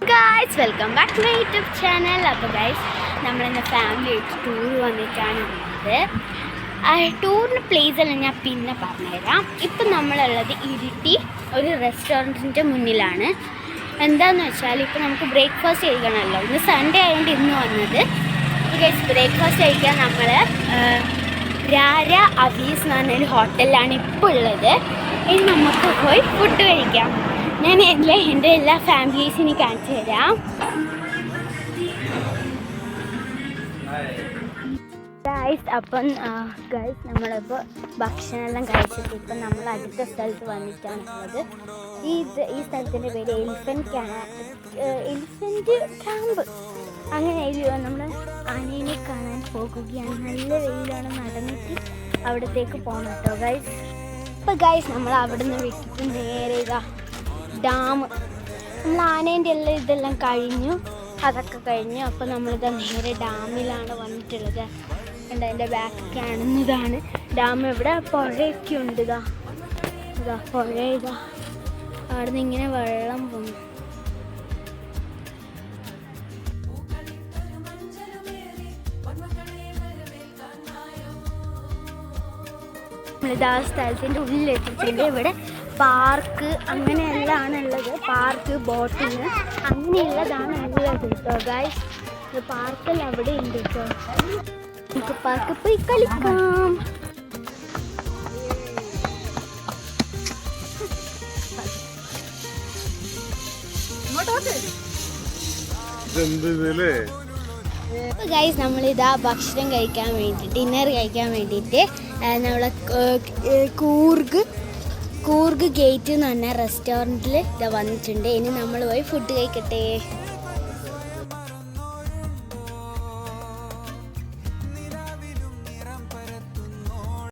Guys welcome back to my YouTube channel. അപ്പോൾ guys നമ്മളിന്ന് family ആയിട്ട് ടൂർ വന്നിട്ടാണ് ഉള്ളത്. ടൂറിന് പ്ലേസ് എല്ലാം ഞാൻ പിന്നെ പറഞ്ഞുതരാം. ഇപ്പം നമ്മളുള്ളത് ഇരിട്ടി ഒരു റെസ്റ്റോറൻറ്റിൻ്റെ മുന്നിലാണ്. എന്താണെന്ന് വെച്ചാൽ ഇപ്പോൾ നമുക്ക് ബ്രേക്ക്ഫാസ്റ്റ് കഴിക്കണമല്ലോ. ഇന്ന് സൺഡേ ആയതുകൊണ്ട് ഇന്ന് വന്നത്. ഗൈസ് ബ്രേക്ക്ഫാസ്റ്റ് കഴിക്കാൻ നമ്മൾ രാര അവീസ് എന്ന് പറഞ്ഞൊരു ഹോട്ടലിലാണ് ഇപ്പോൾ ഉള്ളത്. ഇനി നമുക്ക് പോയി ഫുഡ് കഴിക്കാം. ഞാൻ എൻ്റെ എല്ലാ ഫാമിലീസിനും കാണിച്ചു തരാം. ഗൈസ് അപ്പം ഗൈസ് നമ്മളിപ്പോൾ ഭക്ഷണമെല്ലാം കഴിച്ചിട്ട് ഇപ്പം നമ്മൾ അടുത്ത സ്ഥലത്ത് വന്നിട്ടാണുള്ളത്. ഈ സ്ഥലത്തിൻ്റെ പേര് എലിഫൻറ്റ് ക്യാമ്പ് അങ്ങനെ നമ്മൾ ആനയെ കാണാൻ പോകുകയാണ്. നല്ല വെയിലാണ്, നടന്നിട്ട് അവിടത്തേക്ക് പോകണം കേട്ടോ ഗൈസ്. അപ്പോൾ ഗൈസ് നമ്മൾ അവിടെ നിന്ന് വിട്ടിട്ട് നേരെ ഡാം, നമ്മൾ ആനേൻ്റെ എല്ലാം ഇതെല്ലാം കഴിഞ്ഞു, അതൊക്കെ കഴിഞ്ഞു. അപ്പോൾ നമ്മളിതാ നേരെ ഡാമിലാണ് വന്നിട്ടുള്ളത്. ഉണ്ട് അതിൻ്റെ ബാക്ക് കാണുന്നതാണ് ഡാം. ഇവിടെ പുഴയൊക്കെ ഉണ്ട്. ഇതാ പുഴ, അവിടെ നിന്ന് ഇങ്ങനെ വെള്ളം പോകും. നമ്മളിതാ സ്ഥലത്തിൻ്റെ ഉള്ളിലെത്തിയിട്ടുണ്ട്. ഇവിടെ പാർക്ക് അങ്ങനെയെല്ലാം ഉള്ളത്. പാർക്ക്, ബോട്ടിങ് അങ്ങനെയുള്ളതാണ് ഉള്ളത് കേട്ടോ ഗൈസ്. പാർക്കെല്ലാം അവിടെ ഉണ്ട് കേട്ടോ. നമുക്ക് പാർക്കിൽ പോയി കളിക്കാം. ഗൈസ് നമ്മളിതാ ഭക്ഷണം കഴിക്കാൻ വേണ്ടിയിട്ട്, ഡിന്നർ കഴിക്കാൻ വേണ്ടിയിട്ട് നമ്മളെ കൂർഗ് ഗേറ്റ് എന്ന് പറഞ്ഞ റെസ്റ്റോറൻറ്റിൽ ഇതാ വന്നിട്ടുണ്ട്. ഇനി നമ്മൾ പോയി ഫുഡ് കഴിക്കട്ടെ.